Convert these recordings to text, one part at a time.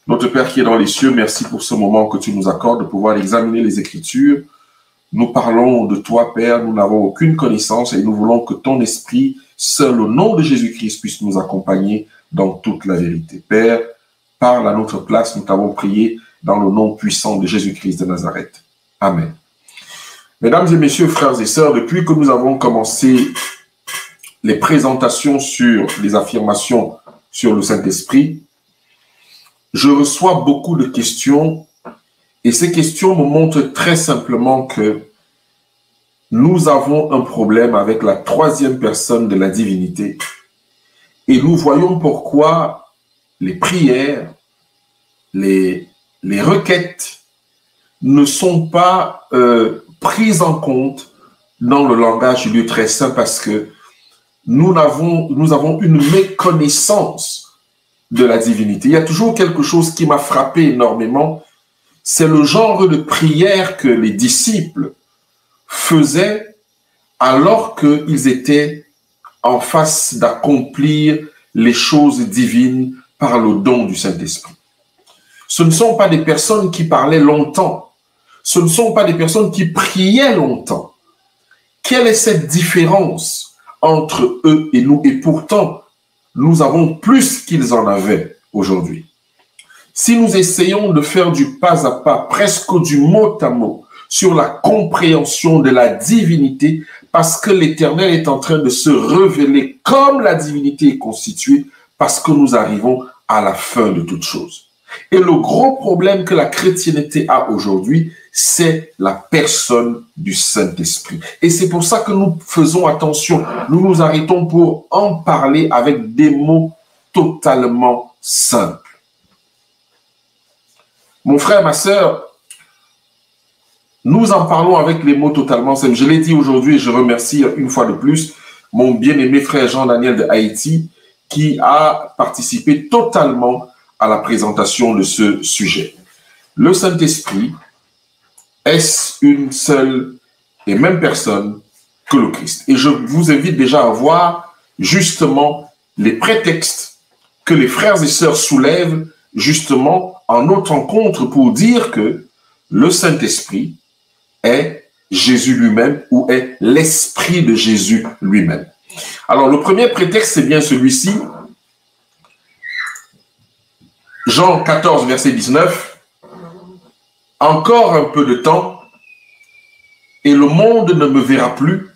Notre Père qui est dans les cieux, merci pour ce moment que tu nous accordes de pouvoir examiner les Écritures. Nous parlons de toi, Père, nous n'avons aucune connaissance et nous voulons que ton esprit, seul au nom de Jésus-Christ, puisse nous accompagner dans toute la vérité. Père, parle à notre place, nous t'avons prié dans le nom puissant de Jésus-Christ de Nazareth. Amen. Mesdames et messieurs, frères et sœurs, depuis que nous avons commencé les présentations sur les affirmations sur le Saint-Esprit, je reçois beaucoup de questions et ces questions me montrent très simplement que nous avons un problème avec la troisième personne de la divinité et nous voyons pourquoi les prières, les requêtes ne sont pas prises en compte dans le langage du Dieu très saint parce que nous avons une méconnaissance de la divinité. Il y a toujours quelque chose qui m'a frappé énormément, c'est le genre de prière que les disciples faisaient alors qu'ils étaient en face d'accomplir les choses divines par le don du Saint-Esprit. Ce ne sont pas des personnes qui parlaient longtemps, ce ne sont pas des personnes qui priaient longtemps. Quelle est cette différence entre eux et nous? Et pourtant, nous avons plus qu'ils en avaient aujourd'hui. Si nous essayons de faire du pas à pas, presque du mot à mot, sur la compréhension de la divinité, parce que l'Éternel est en train de se révéler comme la divinité est constituée, parce que nous arrivons à la fin de toute chose. Et le gros problème que la chrétienté a aujourd'hui, c'est la personne du Saint-Esprit. Et c'est pour ça que nous faisons attention. Nous nous arrêtons pour en parler avec des mots totalement simples. Mon frère, ma sœur, nous en parlons avec les mots totalement simples. Je l'ai dit aujourd'hui et je remercie une fois de plus mon bien-aimé frère Jean-Daniel de Haïti qui a participé totalement à la présentation de ce sujet. Le Saint-Esprit, est-ce une seule et même personne que le Christ? Et je vous invite déjà à voir justement les prétextes que les frères et sœurs soulèvent justement en notre rencontre pour dire que le Saint-Esprit est Jésus lui-même ou est l'Esprit de Jésus lui-même. Alors le premier prétexte, c'est bien celui-ci. Jean 14, verset 19. Encore un peu de temps, et le monde ne me verra plus,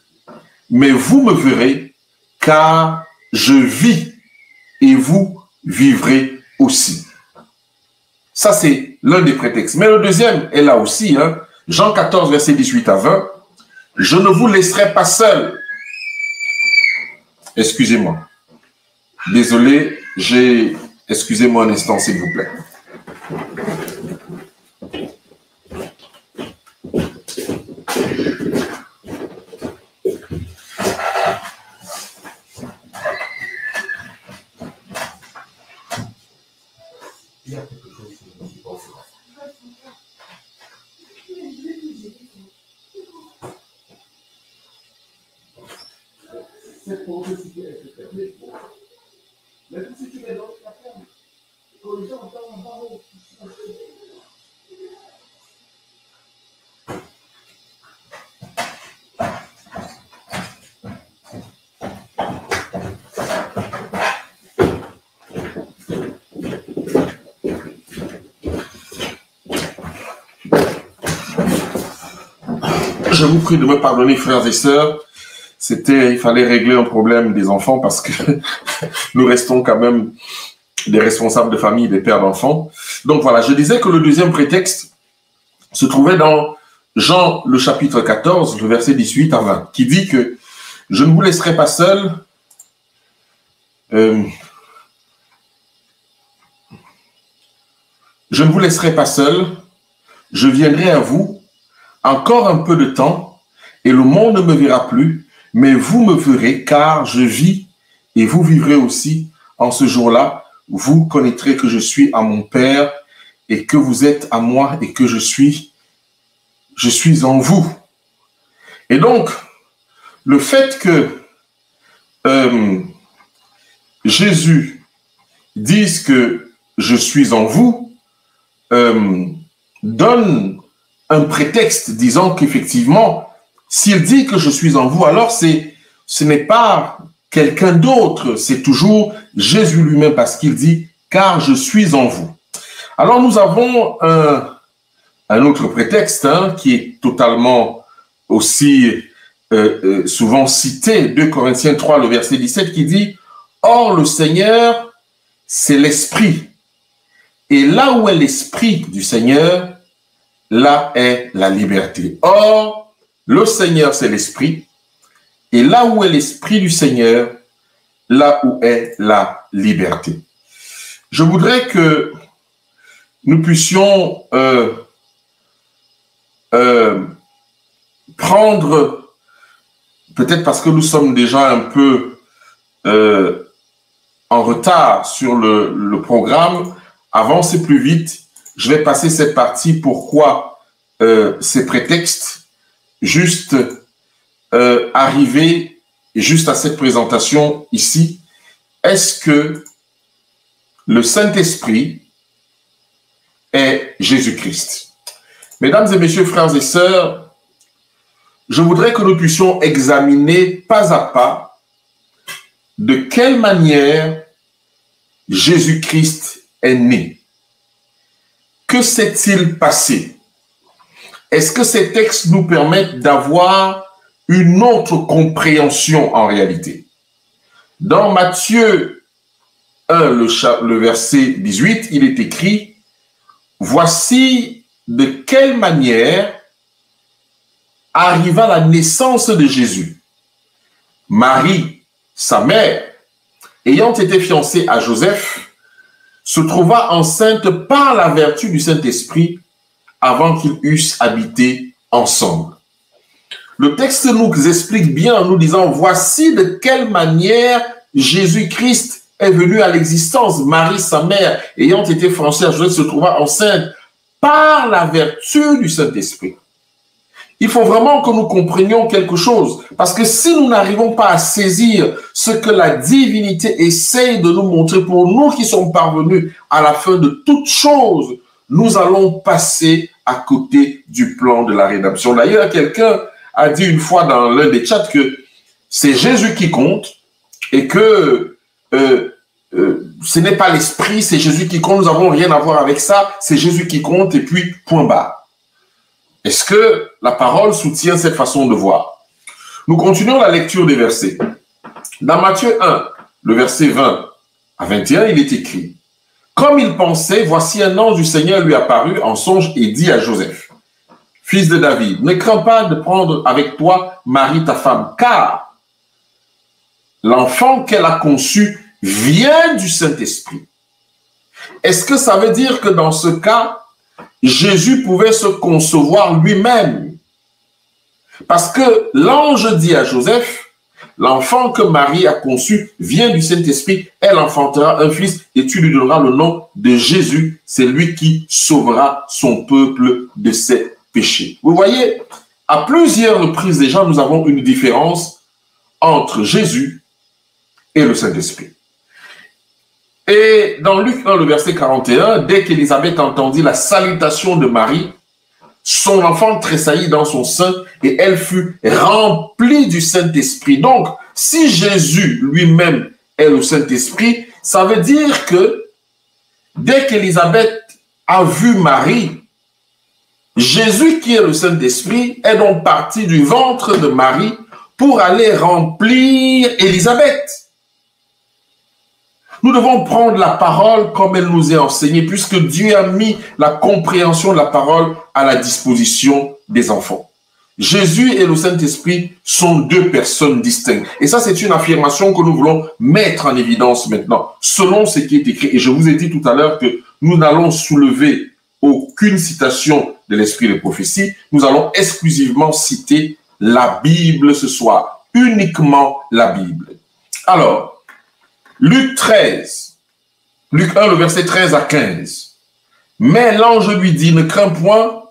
mais vous me verrez, car je vis, et vous vivrez aussi. Ça, c'est l'un des prétextes. Mais le deuxième est là aussi, hein? Jean 14, verset 18 à 20. Je ne vous laisserai pas seul. Excusez-moi. Désolé, excusez-moi un instant, s'il vous plaît. Je vous prie de me pardonner, frères et sœurs. Il fallait régler un problème des enfants parce que nous restons quand même des responsables de famille, des pères d'enfants. Donc voilà, je disais que le deuxième prétexte se trouvait dans Jean, le chapitre 14, le verset 18 à 20, qui dit que je ne vous laisserai pas seul. Je ne vous laisserai pas seul. Je viendrai à vous. Encore un peu de temps, et le monde ne me verra plus, mais vous me verrez, car je vis, et vous vivrez aussi. En ce jour-là, vous connaîtrez que je suis à mon Père, et que vous êtes à moi, et que je suis en vous. Et donc, le fait que Jésus dise que je suis en vous, donne un prétexte disant qu'effectivement, s'il dit que je suis en vous, alors ce n'est pas quelqu'un d'autre, c'est toujours Jésus lui-même parce qu'il dit « car je suis en vous ». Alors nous avons un autre prétexte qui est totalement aussi souvent cité, 2 Corinthiens 3, le verset 17, qui dit « Or le Seigneur, c'est l'Esprit. Et là où est l'Esprit du Seigneur, là est la liberté. » Or, le Seigneur, c'est l'Esprit. Et là où est l'Esprit du Seigneur, là où est la liberté. Je voudrais que nous puissions prendre, peut-être parce que nous sommes déjà un peu en retard sur le programme, avancer plus vite. Je vais passer cette partie, pourquoi ces prétextes, juste arriver juste à cette présentation ici. Est-ce que le Saint-Esprit est Jésus-Christ? Mesdames et messieurs, frères et sœurs, je voudrais que nous puissions examiner pas à pas de quelle manière Jésus-Christ est né. Que s'est-il passé? Est-ce que ces textes nous permettent d'avoir une autre compréhension en réalité? Dans Matthieu 1, le verset 18, il est écrit « Voici de quelle manière arriva la naissance de Jésus. Marie, sa mère, ayant été fiancée à Joseph, se trouva enceinte par la vertu du Saint-Esprit avant qu'ils eussent habité ensemble. » Le texte nous explique bien en nous disant, voici de quelle manière Jésus-Christ est venu à l'existence. Marie, sa mère, ayant été fiancée à Joseph, se trouva enceinte par la vertu du Saint-Esprit. Il faut vraiment que nous comprenions quelque chose, parce que si nous n'arrivons pas à saisir ce que la divinité essaye de nous montrer pour nous qui sommes parvenus à la fin de toute chose, nous allons passer à côté du plan de la rédemption. D'ailleurs, quelqu'un a dit une fois dans l'un des chats que c'est Jésus qui compte et que ce n'est pas l'esprit, c'est Jésus qui compte, nous n'avons rien à voir avec ça, c'est Jésus qui compte et puis point barre. Est-ce que la parole soutient cette façon de voir? Nous continuons la lecture des versets. Dans Matthieu 1, le verset 20 à 21, il est écrit « Comme il pensait, voici un ange du Seigneur lui apparut en songe et dit à Joseph, fils de David, ne crains pas de prendre avec toi Marie ta femme, car l'enfant qu'elle a conçu vient du Saint-Esprit. » Est-ce que ça veut dire que dans ce cas, Jésus pouvait se concevoir lui-même? Parce que l'ange dit à Joseph, l'enfant que Marie a conçu vient du Saint-Esprit, elle enfantera un fils et tu lui donneras le nom de Jésus, c'est lui qui sauvera son peuple de ses péchés. Vous voyez, à plusieurs reprises déjà, nous avons une différence entre Jésus et le Saint-Esprit. Et dans Luc 1, le verset 41, dès qu'Élisabeth entendit la salutation de Marie, son enfant tressaillit dans son sein et elle fut remplie du Saint-Esprit. Donc, si Jésus lui-même est le Saint-Esprit, ça veut dire que dès qu'Élisabeth a vu Marie, Jésus qui est le Saint-Esprit est donc parti du ventre de Marie pour aller remplir Élisabeth. Nous devons prendre la parole comme elle nous est enseignée, puisque Dieu a mis la compréhension de la parole à la disposition des enfants. Jésus et le Saint-Esprit sont deux personnes distinctes. Et ça, c'est une affirmation que nous voulons mettre en évidence maintenant, selon ce qui est écrit. Et je vous ai dit tout à l'heure que nous n'allons soulever aucune citation de l'esprit de prophétie. Nous allons exclusivement citer la Bible ce soir, uniquement la Bible. Alors, Luc 13, Luc 1, le verset 13 à 15. Mais l'ange lui dit, ne crains point,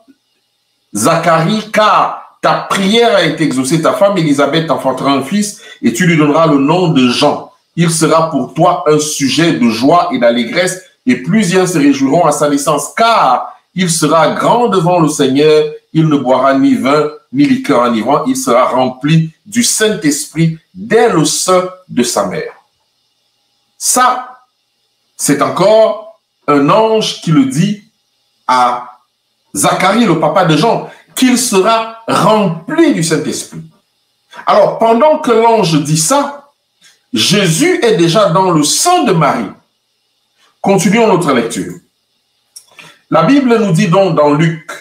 Zacharie, car ta prière a été exaucée, ta femme Élisabeth enfantera un fils, et tu lui donneras le nom de Jean. Il sera pour toi un sujet de joie et d'allégresse, et plusieurs se réjouiront à sa naissance, car il sera grand devant le Seigneur, il ne boira ni vin, ni liqueur enivrant, il sera rempli du Saint-Esprit dès le sein de sa mère. Ça, c'est encore un ange qui le dit à Zacharie, le papa de Jean, qu'il sera rempli du Saint-Esprit. Alors, pendant que l'ange dit ça, Jésus est déjà dans le sein de Marie. Continuons notre lecture. La Bible nous dit donc dans Luc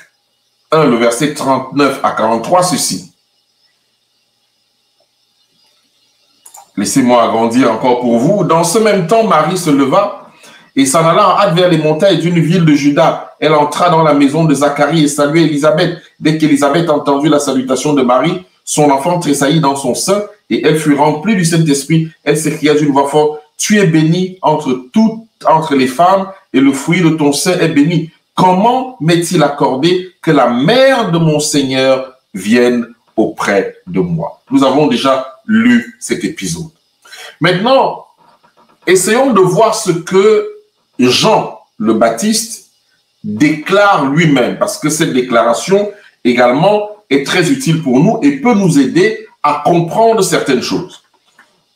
1, le verset 39 à 43, ceci. Laissez-moi agrandir encore pour vous. Dans ce même temps, Marie se leva et s'en alla en hâte vers les montagnes d'une ville de Juda. Elle entra dans la maison de Zacharie et salua Élisabeth. Dès qu'Élisabeth entendu la salutation de Marie, son enfant tressaillit dans son sein et elle fut remplie du Saint-Esprit. Elle s'écria d'une voix forte, « Tu es bénie entre les femmes et le fruit de ton sein est béni. Comment m'est-il accordé que la mère de mon Seigneur vienne auprès de moi ?» Nous avons déjà lu cet épisode. Maintenant, essayons de voir ce que Jean le Baptiste déclare lui-même, parce que cette déclaration également est très utile pour nous et peut nous aider à comprendre certaines choses.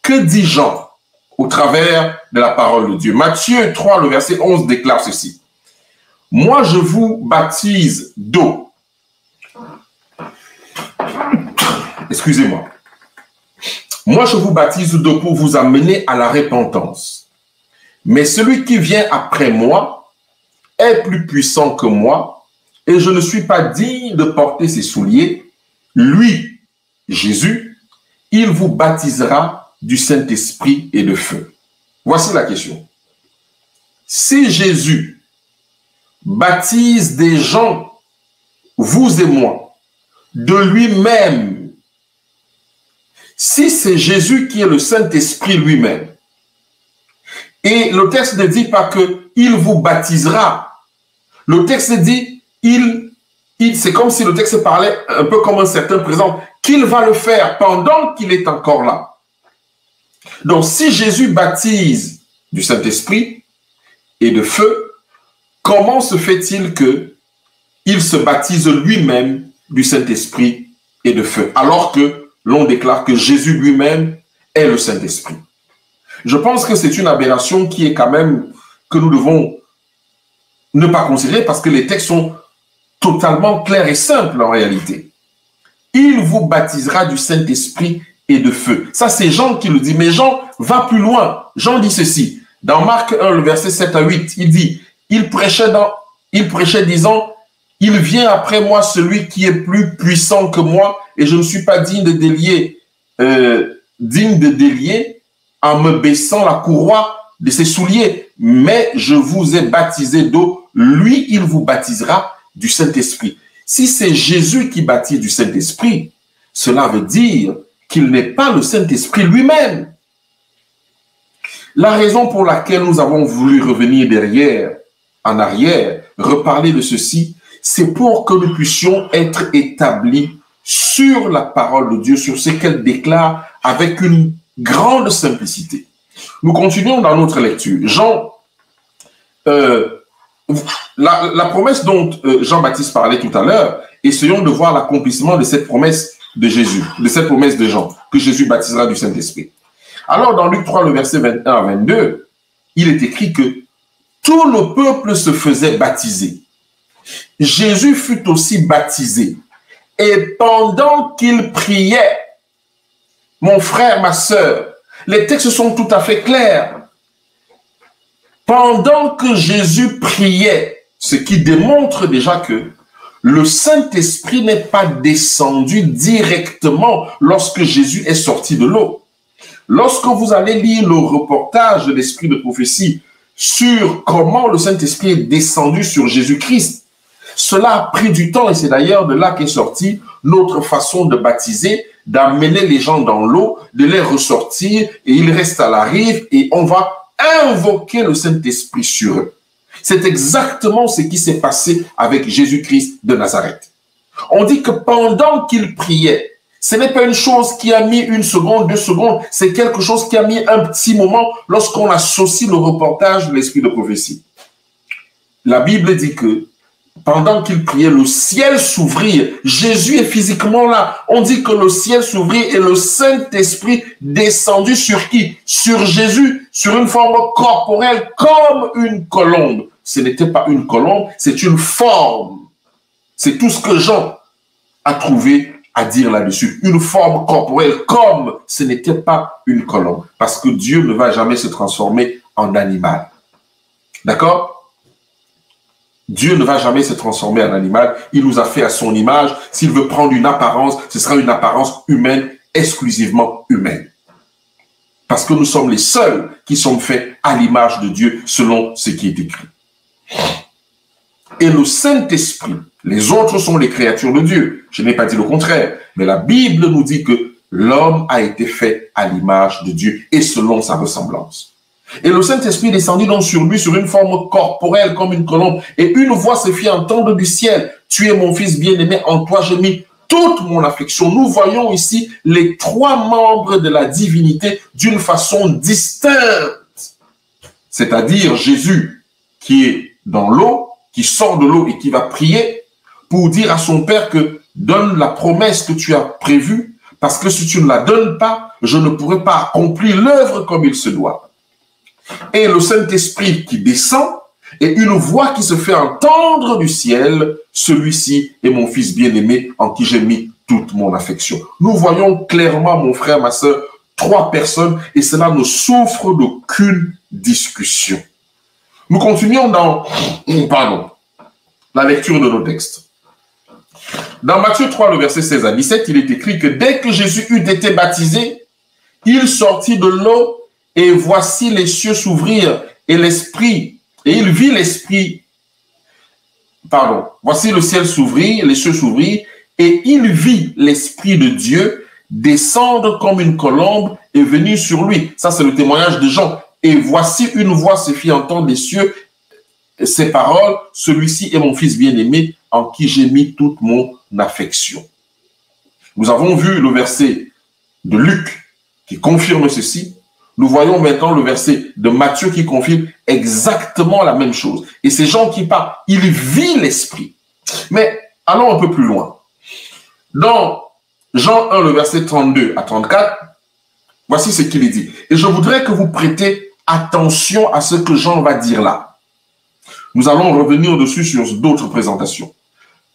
Que dit Jean au travers de la parole de Dieu? Matthieu 3, le verset 11 déclare ceci. « Moi, je vous baptise d'eau. » Excusez-moi. « Moi, je vous baptise d'eau pour vous amener à la repentance. Mais celui qui vient après moi est plus puissant que moi, et je ne suis pas digne de porter ses souliers. Lui, Jésus, il vous baptisera du Saint-Esprit et de feu. » Voici la question. Si Jésus baptise des gens, vous et moi, de lui-même, si c'est Jésus qui est le Saint-Esprit lui-même, et le texte ne dit pas que il vous baptisera, le texte dit c'est comme si le texte parlait un peu comme un certain présent, qu'il va le faire pendant qu'il est encore là. Donc si Jésus baptise du Saint-Esprit et de feu, comment se fait-il qu'il se baptise lui-même du Saint-Esprit et de feu, alors que l'on déclare que Jésus lui-même est le Saint-Esprit? Je pense que c'est une aberration qui est quand même, que nous devons ne pas considérer parce que les textes sont totalement clairs et simples en réalité. Il vous baptisera du Saint-Esprit et de feu. Ça, c'est Jean qui le dit, mais Jean va plus loin. Jean dit ceci. Dans Marc 1, le verset 7 à 8, il dit, il prêchait disant, il vient après moi celui qui est plus puissant que moi et je ne suis pas digne de délier en me baissant la courroie de ses souliers, mais je vous ai baptisé d'eau, lui, il vous baptisera du Saint-Esprit. Si c'est Jésus qui baptise du Saint-Esprit, cela veut dire qu'il n'est pas le Saint-Esprit lui-même. La raison pour laquelle nous avons voulu revenir en arrière, reparler de ceci, c'est pour que nous puissions être établis sur la parole de Dieu, sur ce qu'elle déclare avec une grande simplicité. Nous continuons dans notre lecture. Jean, la promesse dont Jean-Baptiste parlait tout à l'heure, essayons de voir l'accomplissement de cette promesse de Jésus, de cette promesse de Jean, que Jésus baptisera du Saint-Esprit. Alors, dans Luc 3, le verset 21 à 22, il est écrit que tout le peuple se faisait baptiser. Jésus fut aussi baptisé. Et pendant qu'il priait, mon frère, ma sœur, les textes sont tout à fait clairs. Pendant que Jésus priait, ce qui démontre déjà que le Saint-Esprit n'est pas descendu directement lorsque Jésus est sorti de l'eau. Lorsque vous allez lire le reportage de l'Esprit de prophétie sur comment le Saint-Esprit est descendu sur Jésus-Christ, cela a pris du temps et c'est d'ailleurs de là qu'est sortie notre façon de baptiser, d'amener les gens dans l'eau, de les ressortir et ils restent à la rive et on va invoquer le Saint-Esprit sur eux. C'est exactement ce qui s'est passé avec Jésus-Christ de Nazareth. On dit que pendant qu'il priait, ce n'est pas une chose qui a mis 1 seconde, 2 secondes, c'est quelque chose qui a mis un petit moment lorsqu'on associe le reportage de l'Esprit de prophétie. la Bible dit que pendant qu'il priait, le ciel s'ouvrit. Jésus est physiquement là. On dit que le ciel s'ouvrit et le Saint-Esprit descendu sur qui? Sur Jésus, sur une forme corporelle comme une colombe. Ce n'était pas une colombe, c'est une forme. C'est tout ce que Jean a trouvé à dire là-dessus. Une forme corporelle comme ce n'était pas une colombe. Parce que Dieu ne va jamais se transformer en animal. D'accord? Dieu ne va jamais se transformer en animal. Il nous a fait à son image. S'il veut prendre une apparence, ce sera une apparence humaine, exclusivement humaine. Parce que nous sommes les seuls qui sont faits à l'image de Dieu, selon ce qui est écrit. Et le Saint-Esprit, les autres sont les créatures de Dieu. Je n'ai pas dit le contraire, mais la Bible nous dit que l'homme a été fait à l'image de Dieu et selon sa ressemblance. Et le Saint-Esprit descendit donc sur lui sur une forme corporelle comme une colombe. Et une voix se fit entendre du ciel. Tu es mon fils bien-aimé, en toi j'ai mis toute mon affection. Nous voyons ici les trois membres de la divinité d'une façon distincte. C'est-à-dire Jésus qui est dans l'eau, qui sort de l'eau et qui va prier pour dire à son Père que donne la promesse que tu as prévue, parce que si tu ne la donnes pas, je ne pourrai pas accomplir l'œuvre comme il se doit. Et le Saint-Esprit qui descend, et une voix qui se fait entendre du ciel, celui-ci est mon fils bien-aimé en qui j'ai mis toute mon affection. Nous voyons clairement, mon frère, ma soeur, trois personnes, et cela ne souffre d'aucune discussion. Nous continuons dans la lecture de nos textes. Dans Matthieu 3, le verset 16 à 17, il est écrit que dès que Jésus eut été baptisé, il sortit de l'eau et voici les cieux s'ouvrir et il vit l'esprit, voici le ciel s'ouvrir, les cieux s'ouvrir et il vit l'Esprit de Dieu descendre comme une colombe et venir sur lui. Ça, c'est le témoignage de Jean. Et voici une voix se fit entendre des cieux, ces paroles, celui-ci est mon fils bien-aimé en qui j'ai mis toute mon affection. Nous avons vu le verset de Luc qui confirme ceci. Nous voyons maintenant le verset de Matthieu qui confirme exactement la même chose. Et c'est Jean qui parle. Il vit l'Esprit. Mais allons un peu plus loin. Dans Jean 1, le verset 32 à 34, voici ce qu'il est dit. Et je voudrais que vous prêtez attention à ce que Jean va dire là. Nous allons revenir dessus sur d'autres présentations.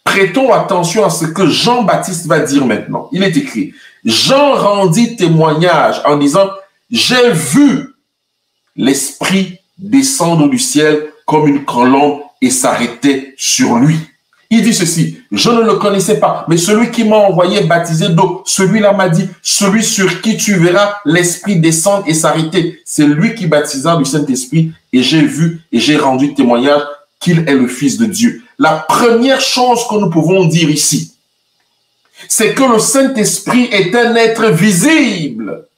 Prêtons attention à ce que Jean-Baptiste va dire maintenant. Il est écrit, Jean rendit témoignage en disant, j'ai vu l'Esprit descendre du ciel comme une colombe et s'arrêter sur lui. Il dit ceci, je ne le connaissais pas, mais celui qui m'a envoyé baptiser d'eau, celui-là m'a dit, celui sur qui tu verras l'Esprit descendre et s'arrêter, c'est lui qui baptisa du Saint-Esprit et j'ai vu et j'ai rendu témoignage qu'il est le Fils de Dieu. La première chose que nous pouvons dire ici, c'est que le Saint-Esprit est un être visible.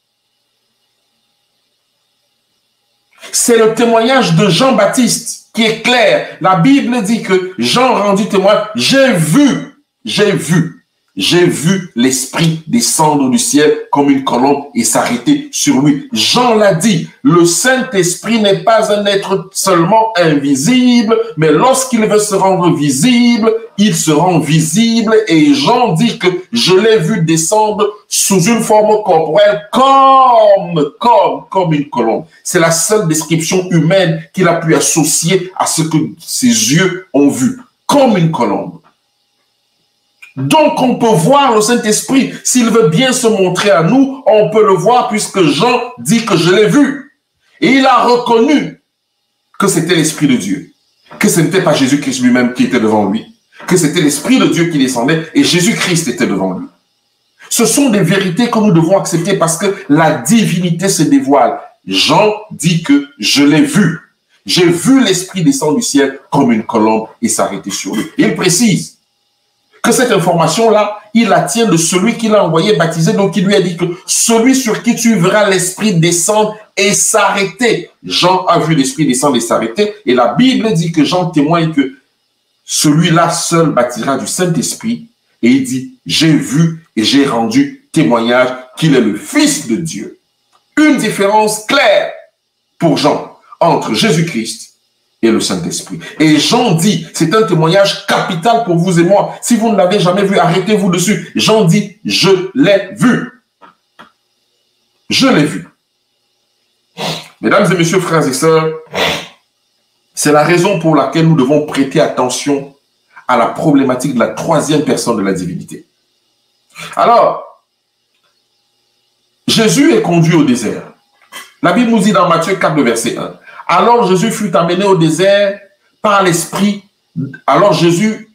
C'est le témoignage de Jean-Baptiste qui est clair. La Bible dit que Jean rendit témoin. J'ai vu l'Esprit descendre du ciel comme une colombe et s'arrêter sur lui. Jean l'a dit, le Saint-Esprit n'est pas un être seulement invisible, mais lorsqu'il veut se rendre visible, il se rend visible et Jean dit que je l'ai vu descendre sous une forme corporelle comme une colombe. C'est la seule description humaine qu'il a pu associer à ce que ses yeux ont vu, comme une colombe. Donc, on peut voir le Saint-Esprit. S'il veut bien se montrer à nous, on peut le voir puisque Jean dit que je l'ai vu. Et il a reconnu que c'était l'Esprit de Dieu. Que ce n'était pas Jésus-Christ lui-même qui était devant lui. Que c'était l'Esprit de Dieu qui descendait et Jésus-Christ était devant lui. Ce sont des vérités que nous devons accepter parce que la divinité se dévoile. Jean dit que je l'ai vu. J'ai vu l'Esprit descendre du ciel comme une colombe et s'arrêter sur lui. Et il précise que cette information-là, il la tient de celui qui l'a envoyé baptiser, donc il lui a dit que celui sur qui tu verras l'Esprit descendre et s'arrêter. Jean a vu l'Esprit descendre et s'arrêter, et la Bible dit que Jean témoigne que celui-là seul baptisera du Saint-Esprit, et il dit, j'ai vu et j'ai rendu témoignage qu'il est le Fils de Dieu. Une différence claire pour Jean entre Jésus-Christ et le Saint-Esprit. Et Jean dit, c'est un témoignage capital pour vous et moi. Si vous ne l'avez jamais vu, arrêtez-vous dessus. Jean dit, je l'ai vu. Je l'ai vu. Mesdames et messieurs, frères et sœurs, c'est la raison pour laquelle nous devons prêter attention à la problématique de la troisième personne de la divinité. Alors, Jésus est conduit au désert. La Bible nous dit dans Matthieu 4, verset 1. Alors Jésus fut amené au désert par l'Esprit. Alors Jésus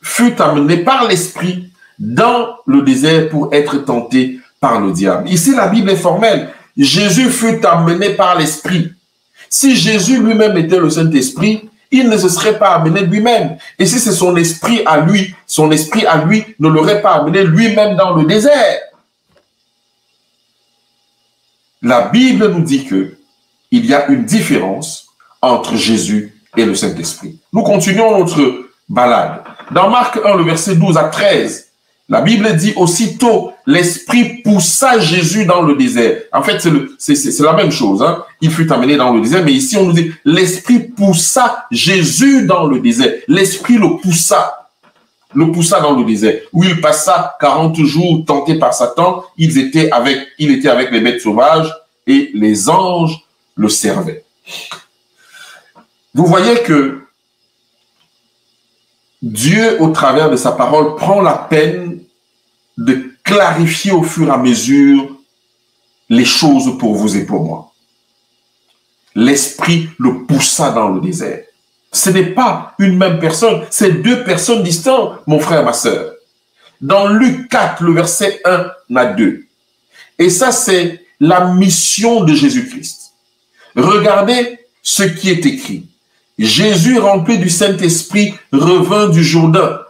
fut amené par l'Esprit dans le désert pour être tenté par le diable. Ici, la Bible est formelle. Jésus fut amené par l'Esprit. Si Jésus lui-même était le Saint-Esprit, il ne se serait pas amené lui-même. Et si c'est son esprit à lui ne l'aurait pas amené lui-même dans le désert. La Bible nous dit que il y a une différence entre Jésus et le Saint-Esprit. Nous continuons notre balade. Dans Marc 1, le verset 12 à 13, la Bible dit aussitôt, l'Esprit poussa Jésus dans le désert. En fait, c'est la même chose. Hein? Il fut amené dans le désert, mais ici on nous dit, l'Esprit poussa Jésus dans le désert. L'Esprit le poussa dans le désert, où il passa 40 jours tenté par Satan. Il était avec les bêtes sauvages et les anges le servaient. Vous voyez que Dieu, au travers de sa parole, prend la peine de clarifier au fur et à mesure les choses pour vous et pour moi. L'Esprit le poussa dans le désert. Ce n'est pas une même personne, c'est deux personnes distinctes, mon frère, ma sœur. Dans Luc 4, le verset 1 à 2. Et ça, c'est la mission de Jésus-Christ. Regardez ce qui est écrit. Jésus, rempli du Saint-Esprit, revint du Jourdain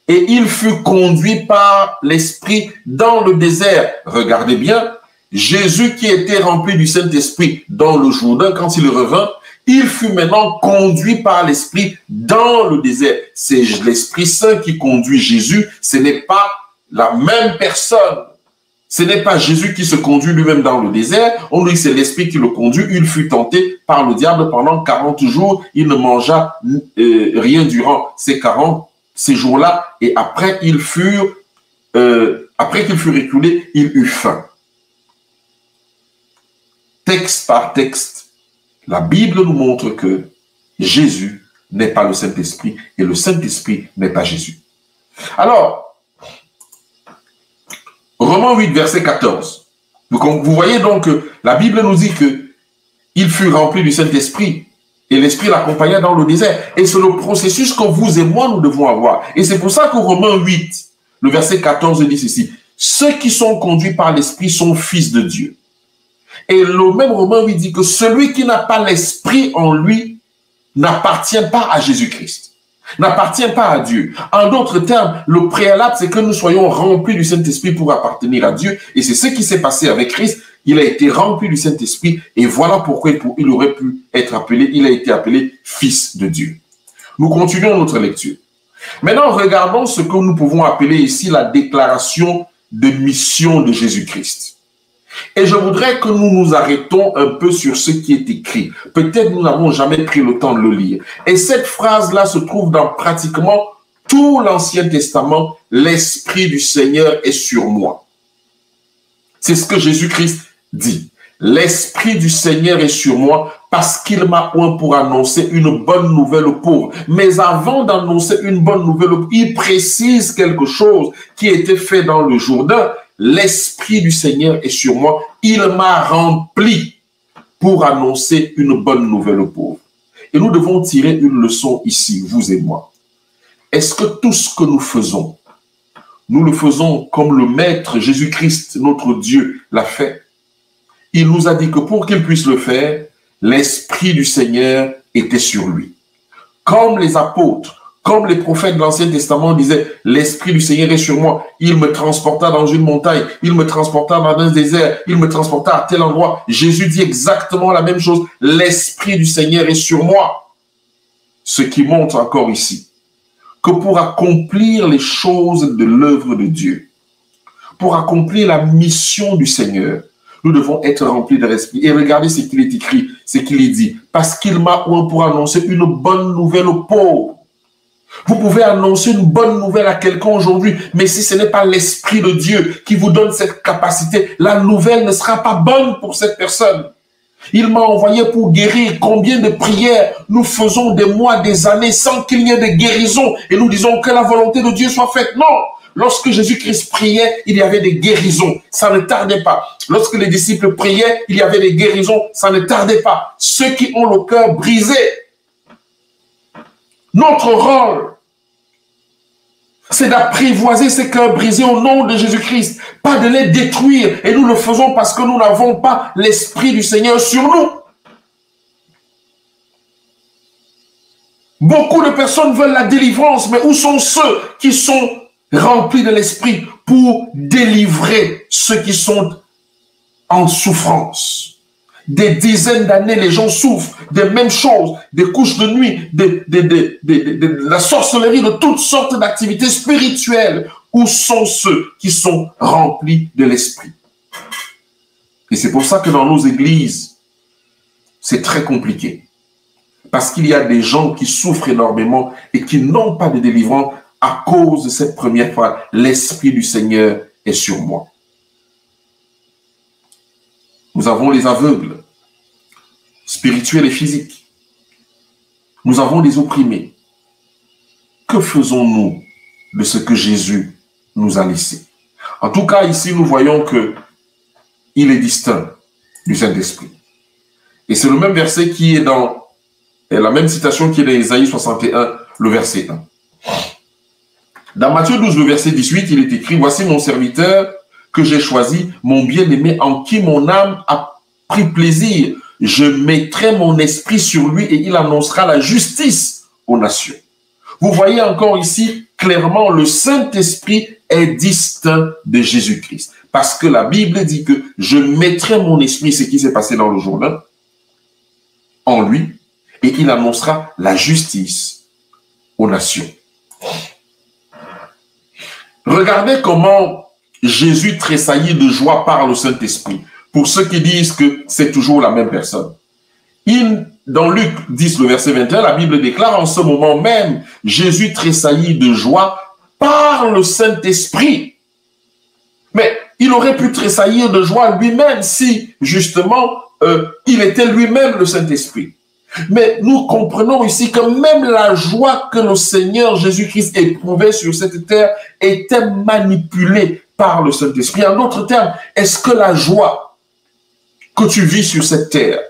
et il fut conduit par l'Esprit dans le désert. Regardez bien, Jésus qui était rempli du Saint-Esprit dans le Jourdain, quand il revint, il fut maintenant conduit par l'Esprit dans le désert. C'est l'Esprit Saint qui conduit Jésus, ce n'est pas la même personne. Ce n'est pas Jésus qui se conduit lui-même dans le désert. On dit que c'est l'Esprit qui le conduit. Il fut tenté par le diable pendant 40 jours. Il ne mangea rien durant ces jours-là. Et après qu'il fut reculé, il eut faim. Texte par texte, la Bible nous montre que Jésus n'est pas le Saint-Esprit et le Saint-Esprit n'est pas Jésus. Alors, Romains 8, verset 14. Vous voyez donc que la Bible nous dit qu'il fut rempli du Saint-Esprit et l'Esprit l'accompagna dans le désert. Et c'est le processus que vous et moi, nous devons avoir. Et c'est pour ça que Romains 8, le verset 14 dit ceci. Ceux qui sont conduits par l'Esprit sont fils de Dieu. Et le même Romain 8 dit que celui qui n'a pas l'Esprit en lui n'appartient pas à Jésus-Christ. N'appartient pas à Dieu. En d'autres termes, le préalable, c'est que nous soyons remplis du Saint-Esprit pour appartenir à Dieu. Et c'est ce qui s'est passé avec Christ. Il a été rempli du Saint-Esprit. Et voilà pourquoi il aurait pu être appelé, il a été appelé fils de Dieu. Nous continuons notre lecture. Maintenant, regardons ce que nous pouvons appeler ici la déclaration de mission de Jésus-Christ. Et je voudrais que nous nous arrêtons un peu sur ce qui est écrit. Peut-être nous n'avons jamais pris le temps de le lire. Et cette phrase-là se trouve dans pratiquement tout l'Ancien Testament. L'Esprit du Seigneur est sur moi. C'est ce que Jésus-Christ dit. L'Esprit du Seigneur est sur moi parce qu'il m'a oint pour annoncer une bonne nouvelle aux pauvres. Mais avant d'annoncer une bonne nouvelle aux pauvres, il précise quelque chose qui a été fait dans le Jourdain. L'Esprit du Seigneur est sur moi. Il m'a rempli pour annoncer une bonne nouvelle aux pauvres. Et nous devons tirer une leçon ici, vous et moi. Est-ce que tout ce que nous faisons, nous le faisons comme le Maître Jésus-Christ, notre Dieu, l'a fait? Il nous a dit que pour qu'il puisse le faire, l'Esprit du Seigneur était sur lui. Comme les apôtres, comme les prophètes de l'Ancien Testament disaient, l'Esprit du Seigneur est sur moi. Il me transporta dans une montagne, il me transporta dans un désert, il me transporta à tel endroit. Jésus dit exactement la même chose. L'Esprit du Seigneur est sur moi. Ce qui montre encore ici que pour accomplir les choses de l'œuvre de Dieu, pour accomplir la mission du Seigneur, nous devons être remplis de l'Esprit. Et regardez ce qu'il est écrit. c'est qu'il est dit, parce qu'il m'a oint pour annoncer une bonne nouvelle aux pauvres. Vous pouvez annoncer une bonne nouvelle à quelqu'un aujourd'hui, mais si ce n'est pas l'Esprit de Dieu qui vous donne cette capacité, la nouvelle ne sera pas bonne pour cette personne. Il m'a envoyé pour guérir. Combien de prières nous faisons des mois, des années sans qu'il y ait de guérison et nous disons que la volonté de Dieu soit faite. Non! Lorsque Jésus-Christ priait, il y avait des guérisons. Ça ne tardait pas. Lorsque les disciples priaient, il y avait des guérisons. Ça ne tardait pas. Ceux qui ont le cœur brisé, notre rôle, c'est d'apprivoiser ces cœurs brisés au nom de Jésus-Christ, pas de les détruire. Et nous le faisons parce que nous n'avons pas l'Esprit du Seigneur sur nous. Beaucoup de personnes veulent la délivrance, mais où sont ceux qui sont remplis de l'Esprit pour délivrer ceux qui sont en souffrance? Des dizaines d'années, les gens souffrent des mêmes choses, des couches de nuit, de la sorcellerie, de toutes sortes d'activités spirituelles. Où sont ceux qui sont remplis de l'Esprit? Et c'est pour ça que dans nos églises, c'est très compliqué. Parce qu'il y a des gens qui souffrent énormément et qui n'ont pas de délivrance à cause de cette première fois, l'Esprit du Seigneur est sur moi. Nous avons les aveugles, spirituels et physiques. Nous avons les opprimés. Que faisons-nous de ce que Jésus nous a laissé? En tout cas, ici, nous voyons qu'il est distinct du Saint-Esprit. Et c'est le même verset qui est dans la même citation qui est dans Ésaïe 61, le verset 1. Dans Matthieu 12, le verset 18, il est écrit « Voici mon serviteur que j'ai choisi, mon bien-aimé en qui mon âme a pris plaisir. Je mettrai mon esprit sur lui et il annoncera la justice aux nations. » Vous voyez encore ici clairement le Saint-Esprit est distinct de Jésus-Christ. Parce que la Bible dit que je mettrai mon esprit, ce qui s'est passé dans le journal, en lui et il annoncera la justice aux nations. Regardez comment Jésus tressaillit de joie par le Saint-Esprit. Pour ceux qui disent que c'est toujours la même personne. Dans Luc 10, le verset 21, la Bible déclare en ce moment même, Jésus tressaillit de joie par le Saint-Esprit. Mais il aurait pu tressaillir de joie lui-même si, justement, il était lui-même le Saint-Esprit. Mais nous comprenons ici que même la joie que le Seigneur Jésus-Christ éprouvait sur cette terre était manipulée par le Saint-Esprit. En d'autres termes, est-ce que la joie que tu vis sur cette terre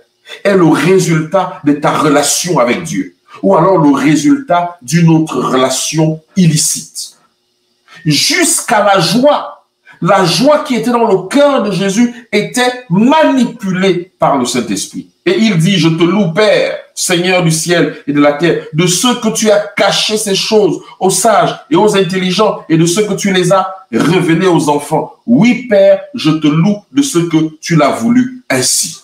est le résultat de ta relation avec Dieu ou alors le résultat d'une autre relation illicite? Jusqu'à la joie qui était dans le cœur de Jésus était manipulée par le Saint-Esprit. Et il dit, je te loue, Père, Seigneur du ciel et de la terre, de ceux que tu as caché ces choses aux sages et aux intelligents et de ceux que tu les as révélés aux enfants. Oui, Père, je te loue de ce que tu l'as voulu ainsi.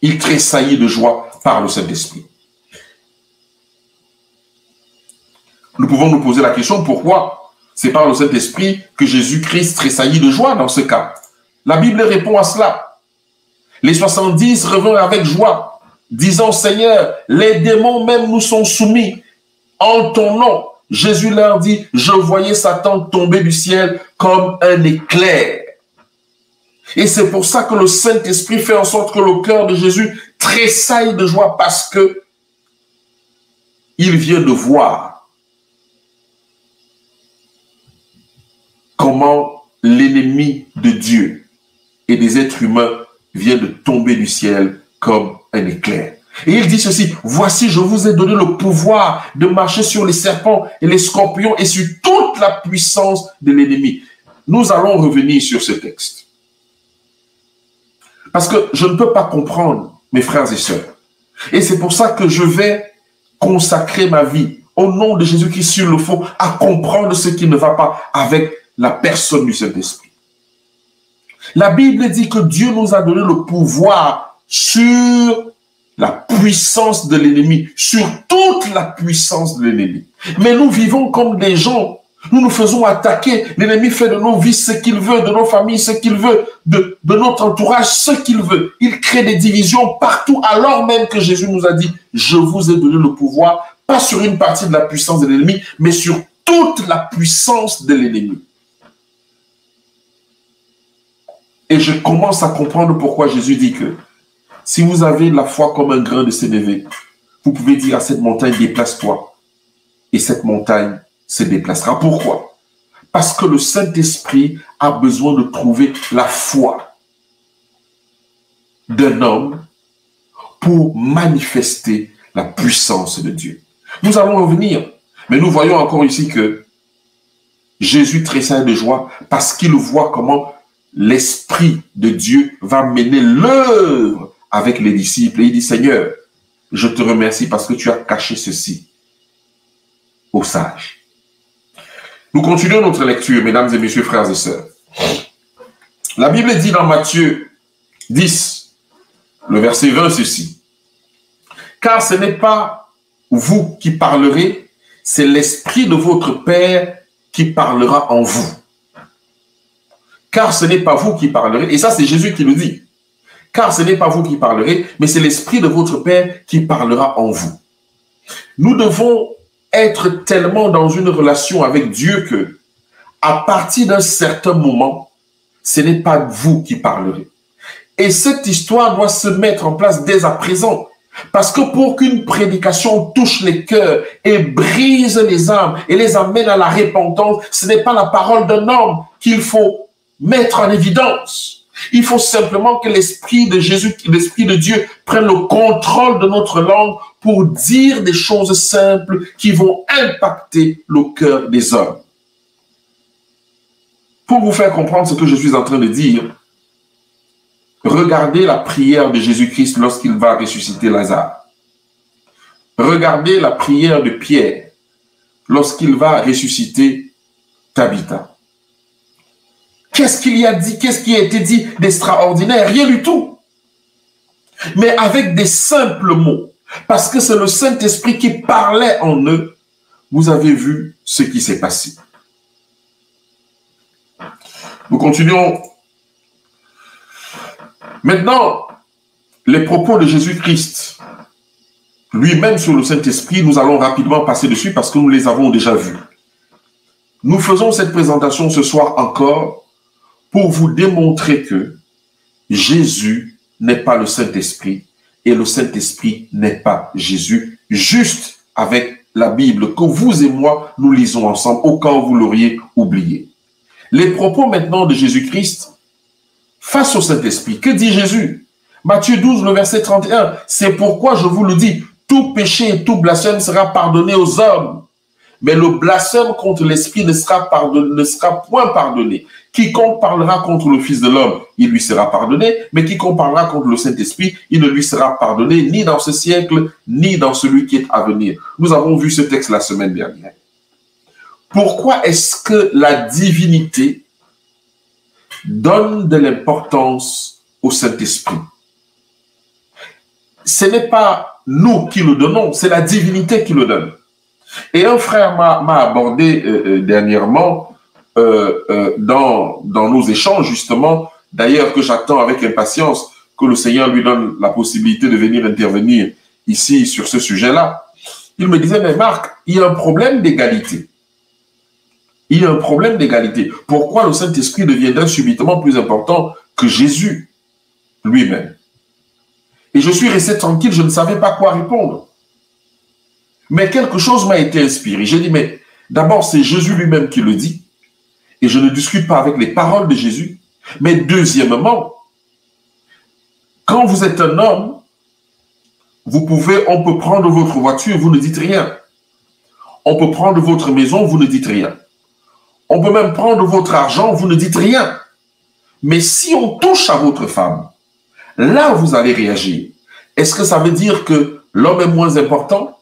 Il tressaillit de joie par le Saint-Esprit. Nous pouvons nous poser la question, pourquoi c'est par le Saint-Esprit que Jésus-Christ tressaillit de joie dans ce cas? La Bible répond à cela. Les 70 revinrent avec joie, disant, Seigneur, les démons même nous sont soumis en ton nom. Jésus leur dit, je voyais Satan tomber du ciel comme un éclair. Et c'est pour ça que le Saint-Esprit fait en sorte que le cœur de Jésus tressaille de joie parce que il vient de voir comment l'ennemi de Dieu et des êtres humains vient de tomber du ciel comme un éclair. Et il dit ceci, voici, je vous ai donné le pouvoir de marcher sur les serpents et les scorpions et sur toute la puissance de l'ennemi. Nous allons revenir sur ce texte. Parce que je ne peux pas comprendre, mes frères et sœurs. Et c'est pour ça que je vais consacrer ma vie au nom de Jésus-Christ sur le fond à comprendre ce qui ne va pas avec la personne du Saint-Esprit. La Bible dit que Dieu nous a donné le pouvoir sur la puissance de l'ennemi, sur toute la puissance de l'ennemi. Mais nous vivons comme des gens Nous nous faisons attaquer. L'ennemi fait de nos vies ce qu'il veut, de nos familles ce qu'il veut, de notre entourage ce qu'il veut. Il crée des divisions partout, alors même que Jésus nous a dit, je vous ai donné le pouvoir, pas sur une partie de la puissance de l'ennemi, mais sur toute la puissance de l'ennemi. Et je commence à comprendre pourquoi Jésus dit que si vous avez la foi comme un grain de sénévé, vous pouvez dire à cette montagne, déplace-toi. Et cette montagne se déplacera. Pourquoi? Parce que le Saint-Esprit a besoin de trouver la foi d'un homme pour manifester la puissance de Dieu. Nous allons revenir, mais nous voyons encore ici que Jésus tressaille de joie parce qu'il voit comment l'Esprit de Dieu va mener l'œuvre avec les disciples. Et il dit, Seigneur, je te remercie parce que tu as caché ceci aux sages. Nous continuons notre lecture, mesdames et messieurs, frères et sœurs. La Bible dit dans Matthieu 10, le verset 20, ceci. Car ce n'est pas vous qui parlerez, c'est l'Esprit de votre Père qui parlera en vous. Car ce n'est pas vous qui parlerez, et ça c'est Jésus qui le dit. Car ce n'est pas vous qui parlerez, mais c'est l'Esprit de votre Père qui parlera en vous. Nous devons être tellement dans une relation avec Dieu que, à partir d'un certain moment, ce n'est pas vous qui parlerez. Et cette histoire doit se mettre en place dès à présent. Parce que pour qu'une prédication touche les cœurs et brise les âmes et les amène à la repentance, ce n'est pas la parole d'un homme qu'il faut mettre en évidence. Il faut simplement que l'Esprit de Jésus, l'Esprit de Dieu prenne le contrôle de notre langue pour dire des choses simples qui vont impacter le cœur des hommes. Pour vous faire comprendre ce que je suis en train de dire, regardez la prière de Jésus-Christ lorsqu'il va ressusciter Lazare. Regardez la prière de Pierre lorsqu'il va ressusciter Tabitha. Qu'est-ce qu'il y a dit? Qu'est-ce qui a été dit d'extraordinaire? Rien du tout. Mais avec des simples mots. Parce que c'est le Saint-Esprit qui parlait en eux. Vous avez vu ce qui s'est passé. Nous continuons. Maintenant, les propos de Jésus-Christ, lui-même sur le Saint-Esprit, nous allons rapidement passer dessus parce que nous les avons déjà vus. Nous faisons cette présentation ce soir encore pour vous démontrer que Jésus n'est pas le Saint-Esprit et le Saint-Esprit n'est pas Jésus, juste avec la Bible que vous et moi, nous lisons ensemble, au cas où vous l'auriez oublié. Les propos maintenant de Jésus-Christ face au Saint-Esprit. Que dit Jésus? Matthieu 12, le verset 31. C'est pourquoi je vous le dis, tout péché et tout blasphème sera pardonné aux hommes. Mais le blasphème contre l'Esprit ne sera point pardonné. Quiconque parlera contre le Fils de l'homme, il lui sera pardonné. Mais quiconque parlera contre le Saint-Esprit, il ne lui sera pardonné ni dans ce siècle, ni dans celui qui est à venir. Nous avons vu ce texte la semaine dernière. Pourquoi est-ce que la divinité donne de l'importance au Saint-Esprit? Ce n'est pas nous qui le donnons, c'est la divinité qui le donne. Et un frère m'a abordé dernièrement dans nos échanges, justement, d'ailleurs que j'attends avec impatience que le Seigneur lui donne la possibilité de venir intervenir ici sur ce sujet-là. Il me disait, mais Marc, il y a un problème d'égalité. Il y a un problème d'égalité. Pourquoi le Saint-Esprit deviendrait subitement plus important que Jésus lui-même? Et je suis resté tranquille, je ne savais pas quoi répondre. Mais quelque chose m'a été inspiré. J'ai dit, mais d'abord, c'est Jésus lui-même qui le dit. Et je ne discute pas avec les paroles de Jésus. Mais deuxièmement, quand vous êtes un homme, on peut prendre votre voiture, vous ne dites rien. On peut prendre votre maison, vous ne dites rien. On peut même prendre votre argent, vous ne dites rien. Mais si on touche à votre femme, là, vous allez réagir. Est-ce que ça veut dire que l'homme est moins important